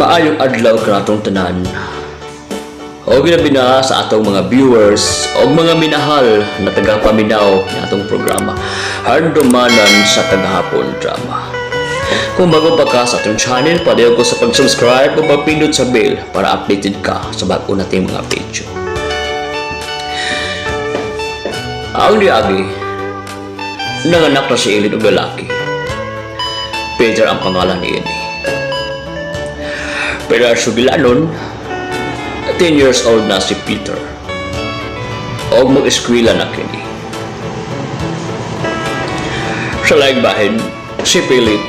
Maayong adlaw kanatong tanan. O ginabina sa atong mga viewers o mga minahal na tagapaminaw ng atong programa Hardumanan sa Tagahapon Drama. Kung bago pa ka sa atong channel, padayon ko sa pag-subscribe o pagpindot sa bell para updated ka sa bago nating mga video. Ang liagi, nanganak na si Elin o lalaki. Peter ang pangalan ni Elin. Pero sugilanon, 10 years old na si Peter. O mag-eskwela na kini. Sa laing bahin, si Philip,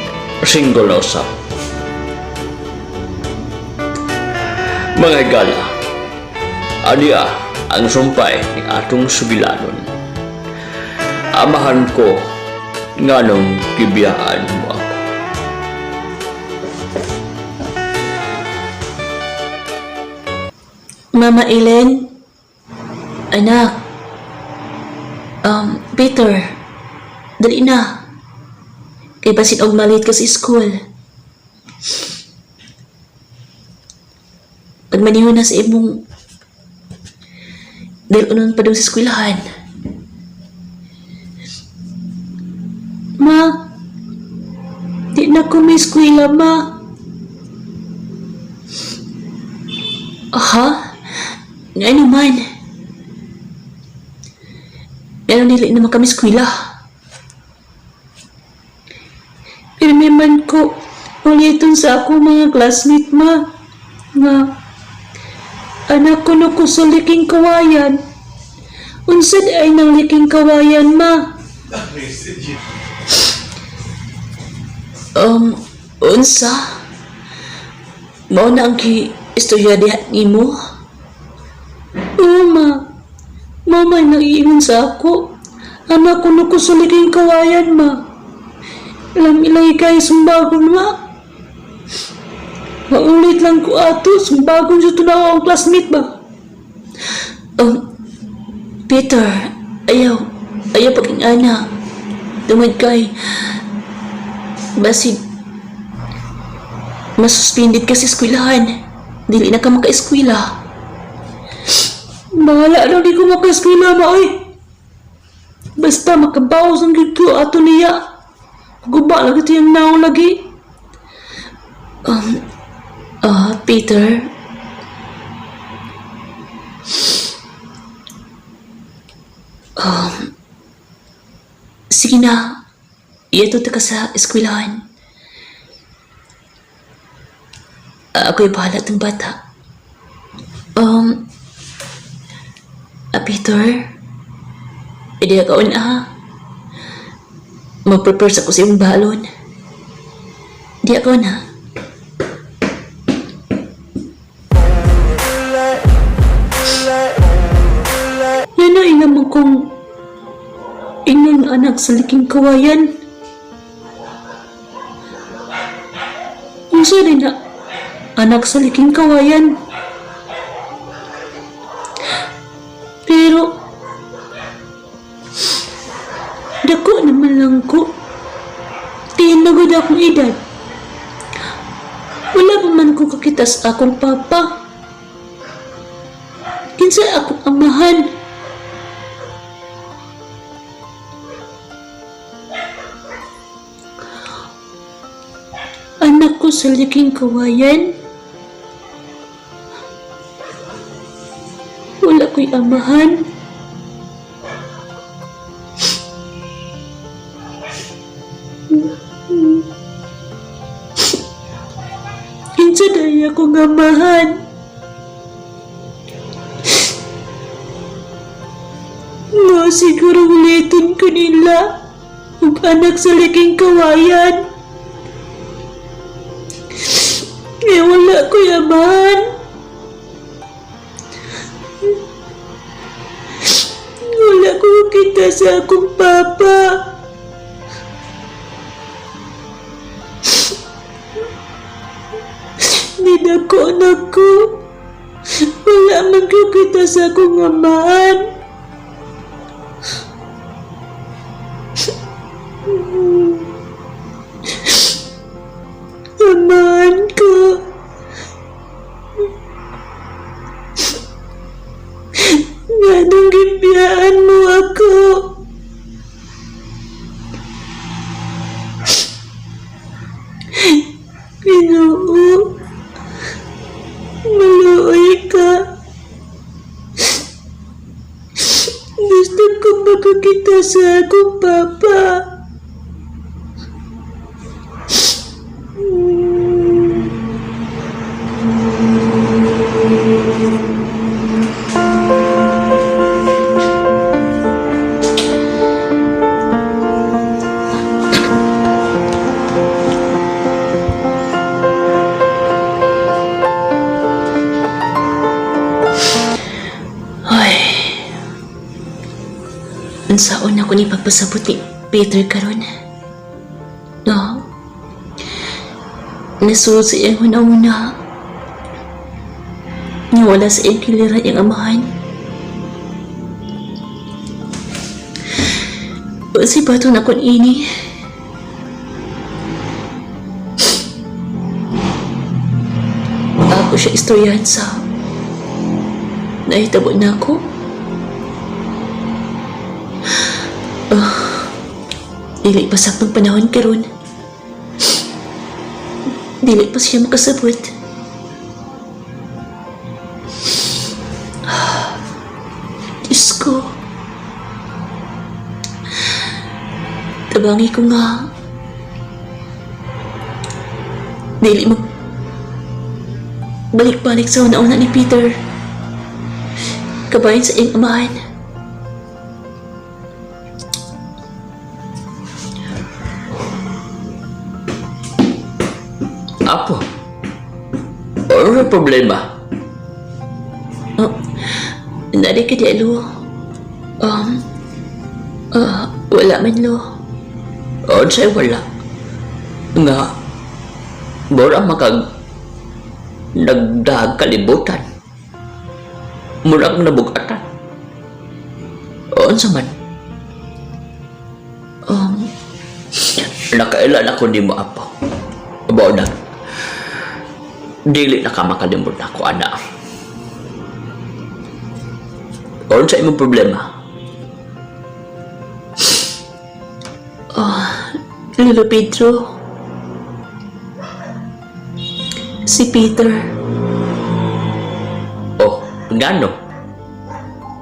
single na usap. Mga higala, aniya ang sumpay ni atong sugilanon. Amahan ko nga nung kibiyaan mo ako. Mama Ellen, anak, Peter, dali na. Kay basin og malit ka sa school. Pagmanihon na sa imong dahil unon pa daw sa eskwelahan. Ma, di na ko may eskwela, ma. Aha? Nga naman. Pero nila naman kami eskwela. Pero naman ko ulitin sa ako mga classmate, ma. Nga, anak ko na ko sa liking kawayan. Unsad ay ng liking kawayan, ma. Unsa? Mao na ang istorya diha nimo? Oo, ma. Mama ay naiingon sa ako. Anak ko na ko sa liking kawayan, ma. Alam ilay kayo sumbagon, ma. Maulit lang ko ato. Sumbagon siya tunawa ang classmate ba? Peter, ayaw paging ana. Tumad kay. Basig. Masuspended ka sa eskwelahan. Dili na ka maka-eskwela. Bahala na di ko maka-eskwela, ma, oy. Basta makabawas ang gito ato niya. Guba lagi ito yung naong lagi. Peter. Sige na. Iyato ka sa eskwelahan. Ako'y bahala itong bata. Peter, hindi ka kaon ha. Mag-prepare sa ko sa iyong balon. Hindi ako na. Yan naman kong inyong anak sa liking kawayan. Isa rin na anak sa liking kawayan. Pero dako naman lang ko. Tinagod akong edad. Wala pa man ko kakita sa akong papa. Kinsay akong amahan. Anak ko sa liking kawayan. Wala ko'y amahan. Kinsa daya kong amahan. No, siguro ulitin ko nila ang anak sa liking kawayan. Kaya wala ko'y amahan. Wala ko kita sa akong papa. Nidako na ko. Wala man ko kita sa akong amahan. Amahan ko. Ginoo, maluoy ka. Gusto ko makakita sa akong papa. Ay, unsaon ako ni pagpasabot ni Peter karon? No? Nasuot sa iyang una-una. Nawala sa iyang kiliran iyang amahan. Si bato na kon ini. Ako siya istoryahan sa nahitabo na ako. Dili pa saktong panahon karon. Dili pa siya makasabot. Diyos ko. Tabangi ko nga. Dili mag balik-balik sa una-una ni Peter. Kabayan sa iyang amahan. Apo, ano ang problema? Oh, nari ka di, Lo. Wala man, Lo. O, sa'yo wala. Nga, bora makag nagdahag kalibutan. Murag nabugatan. O, sa man? Nakailan ako ni mo, Apo. Abo na. Dili na ka makalimot ako, anak. O, sa imong problema? Lolo Pedro. Si Peter. Oh, ngano?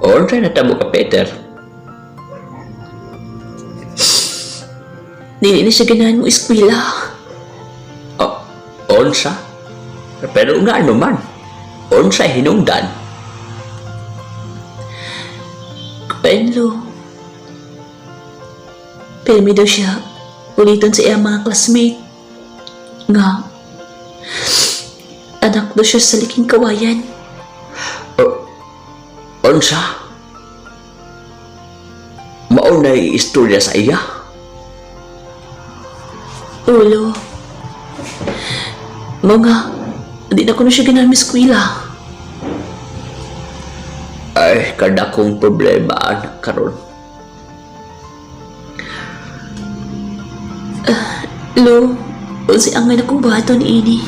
O, sa natabo ka, Peter? Dili na siya ganahan mo eskwela. Oh, onsa? Pero ngano man? Onsa hinungdan? Lo. Permi daw siya uliton sa iyang mga classmate. Nga, anak daw siya sa liking kawayan. Onsa? Maunay istorya sa iya? Ulo. Mga, di na ko na siya ganahan mo eskwela. Ay, kada kong problema, anak, karon. Lo, si angay na kong bato ni Ini.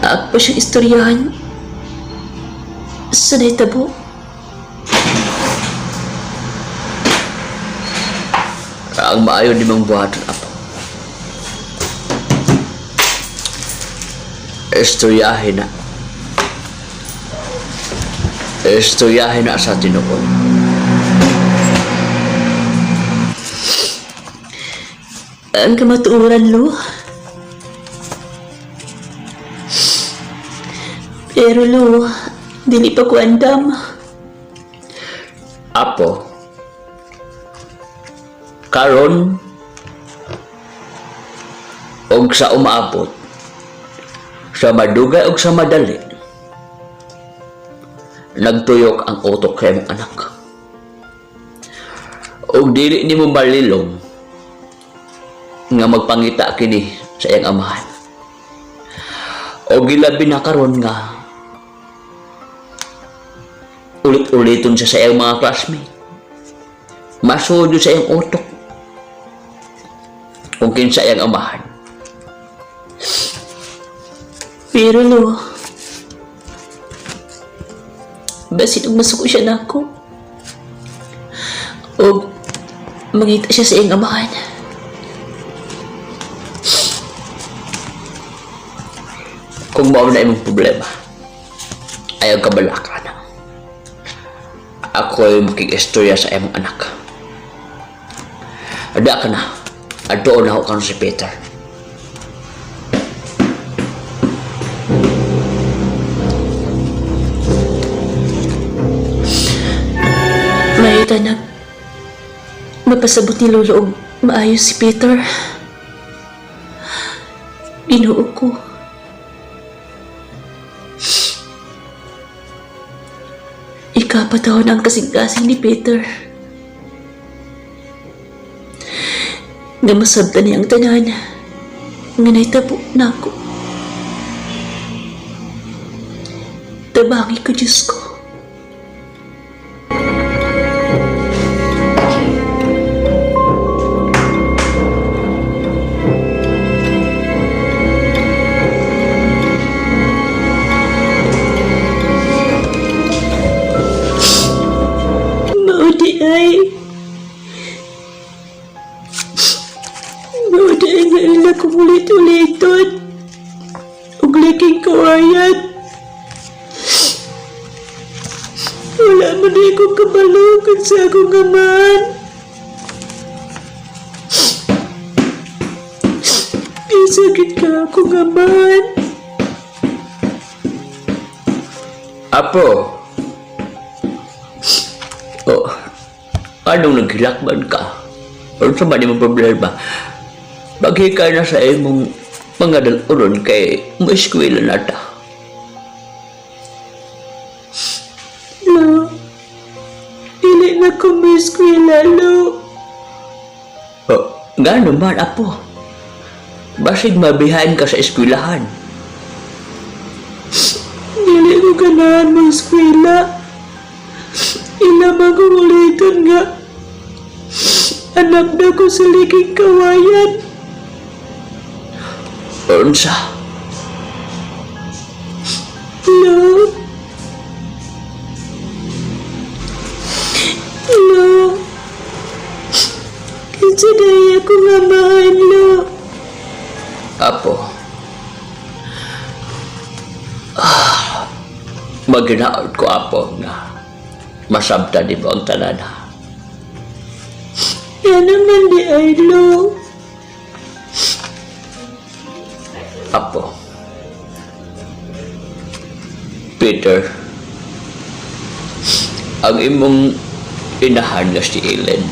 Ako pa siyang istoryahan. Sa naitabo. Ang maayo di mong buhaton, Apo. Istoryahin na. Istoryahin na sa tinuod. Ang kamatuuran, Lo. Pero, Lo, dili pa ko andam. Apo, karon og sa umaabot, sa madugay og sa madali, nagtuyok ang utok kay mong anak. Og dili nimo malilong nga magpangita kini sa iyang amahan. O gilabi na karon nga ulit-uliton siya sa iyang mga classmate. Masuod sa iyang utok kung kinsa iyang amahan. Pero, Lo, basin og masuko siya na ako. O mangita siya sa iyang amahan. Kung mao na imong problema, ayaw ka balaka na. Ako'y makikistorya sa imong anak. Ada ka na. Adoon na ako si Peter. May tanak. Mapasabot ni Lolo og maayos si Peter. Ginoo ko. Ikapatahon ang kasing-kasing ni Peter. Nga masabtan niyang tanan. Nga naitabo na ako. Tabangi ko, Diyos ko. Maudi ay nga ila kong ulit-uliton ug liking kawayan. Wala man na akong kabalukan sa akong aman. Isakit ka akong aman. Apo. Oh, anong naghilakban ka? Ano sa ba di mo problema? Maghikay na sa imong mga daluron kay maeskwela na ta. Lo, dili na ko maeskwela, Lo. Oh, nga naman, apo. Basig mabihain ka sa eskwelahan. Dili ko ganahan mo eskwela. Ilamang kong ulitin nga. Anak na ko sa liking kawayan. Unsa? Lo. Lo. Kinsadaya ko nga mahan, Lo. Apo. Maginaot ko, apo, nga masabta di mo ang tanan. Yan naman di ay, Lo. Apo. Peter, ang imong inahan nga si Ellen.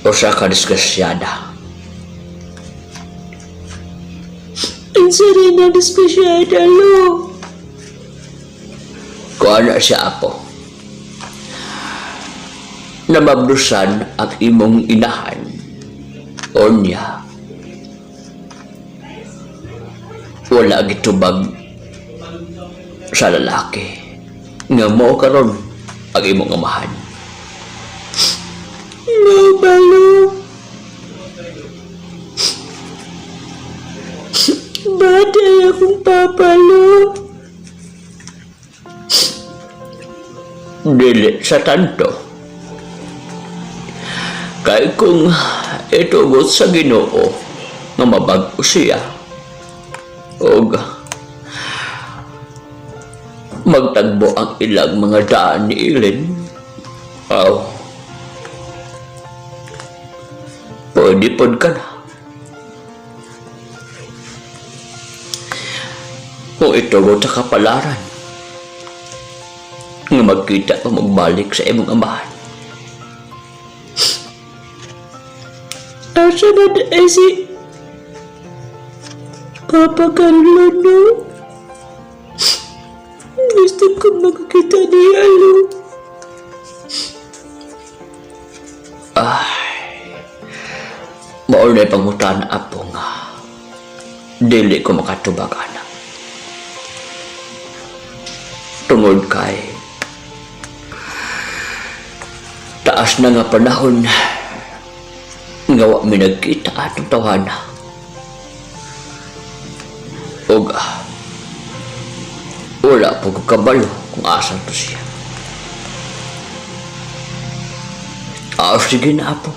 Usa ka disgrasyada. Ang saray na dispesyada, Lo. Kuha na siya, apo. Namablusan ang imong inahan. Onya. Wala gitubag sa lalaki. Nga mo karon ang imong amahan. Lo, Balo. Ba't ay akong papa, Lo? Dili sa tanto. Kay kung itugot sa Ginoo nga mabag-o siya og magtagbo ang ilang mga daan ni Ellen, pwede pod ka na. Kung itugot sa kapalaran nga magkita pa magbalik sa imong amahan. Asa na ay si Papa Carlo, no? Gusto ko makakita niya, Lo. Maunay pangutan apo nga dili ko makatubag anak. Tungod kay taas na nga panahon nga wa mi nagkita atong tawana. Og wala po ko kabalo kung asan to siya. Sige na, apo.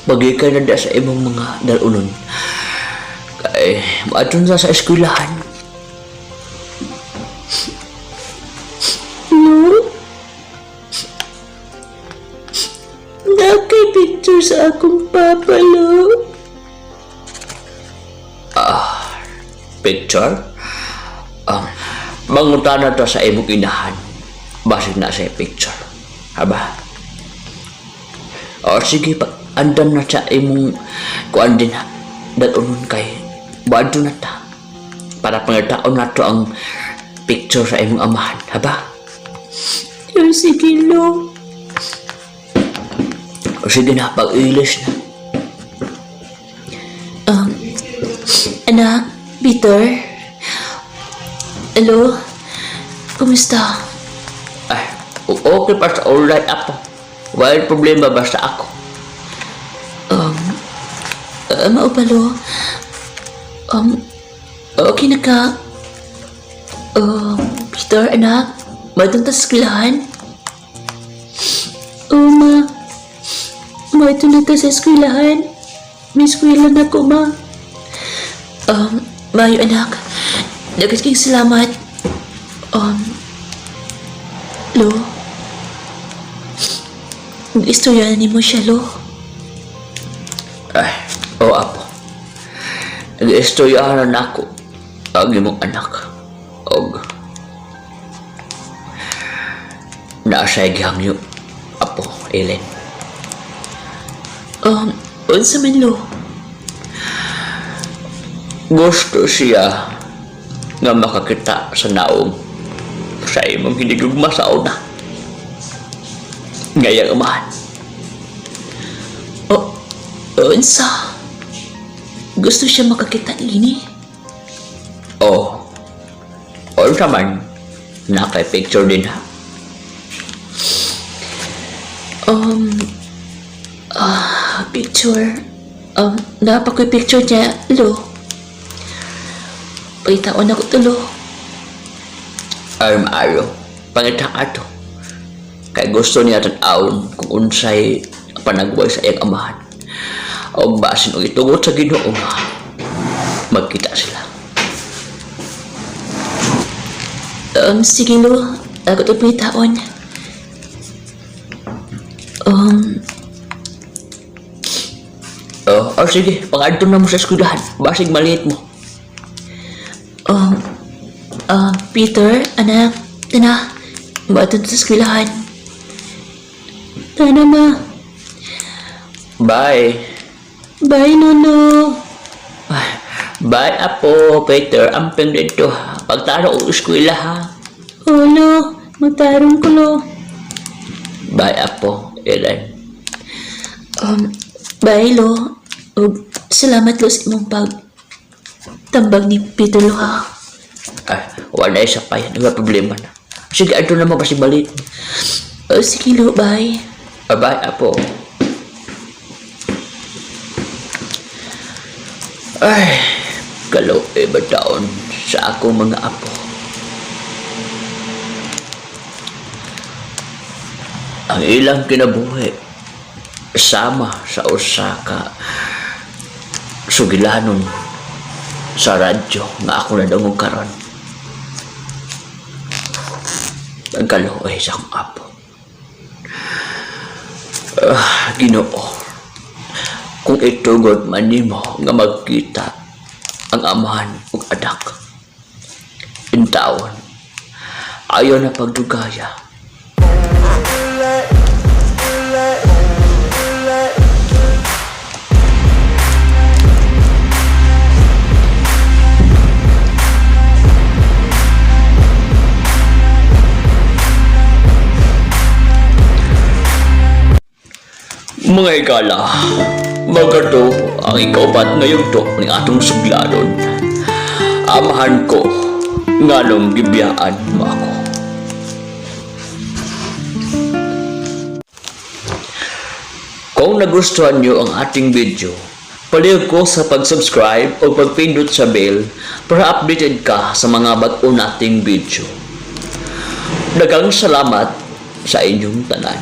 Bagay na da sa imong mga dalunon. Kay, maadun sa eskwelahan. No? Nakay picture sa akong papa, Lo. Picture? Mangutana to sa imong inahan. Basig na sa picture. Haba? O sige, pag andan na sa imong kuan din ha. Dalunon kay, baado na ta. Para pangataon na to ang picture sa imong amahan. Haba? Sige, Lo. O sige na, pag-ilis na. Anak, Peter? Hello? Kumusta? Ay, okay pa sa alright ako. Walang problema basta ako. Maupalo. Okay na ka? Peter, anak? Madung ta sa eskwelahan? Ma. Ito na ta sa eskwelahan. May eskwela na ko, ma. Mayo, anak. Dagat kang salamat. Lo. Istorya ni mo siya, Lo. Ay, o apo. Nag-istoryahan na ako ang imong anak. Og naasay gihangyo, apo, Ellen. Unsa man, Lo? Gusto siya nga makakita sa naong sa imong hinigugma sa una. Ngayang amahan. Unsa? Gusto siya makakita ini? O naman, naka-picture din ha. Picture. Napa ko'y picture niya, Lo. Pagitaon ako to, Lo. Maayo, pangita ato. Kay gusto niya tan-awon kung unsay panagway sa iyang amahan. O basin o itugot sa Ginoo nga magkita sila. Sige, Lo. Ako to pagitaon. Sige, pag-adto na mo sa eskwelahan. Basig maliit mo. Peter, anak, tana, baton sa eskwelahan. Tana, ma. Bye. Bye, Lolo. Bye, Apo, Peter. Amping dito. Pagtaro o eskwela ha. Lo, magtarong ko, Lo. Bye, Apo, Ellen. Bye, Lo. Ug salamat, Lo, sa imong tambag ni Peter, Lo, ha. Wala isa pa yan. Wala problema na. Sige, adto na mo kasi balik. Sige, Lo, bye. Bye, Apo. Ay, kalaw iba taon sa akong mga apo. Ang ilang kinabuhi sama sa Osaka sugilanon sa radyo nga ako nadungog karon. Ang kalaw sa akong apo. Ginoo, kung itugod man nimo nga magkita ang amahan ug anak, intawon ayaw na pagdugaya. Mga igala, magato ang ikaupat na yugto ng atong suglanon. Amahan ko, nganong gibiyaan mo ako. Kung nagustuhan niyo ang ating video, palihog ko sa pag-subscribe o pagpindot sa bell para updated ka sa mga bago nating video. Daghang salamat sa inyong tanan.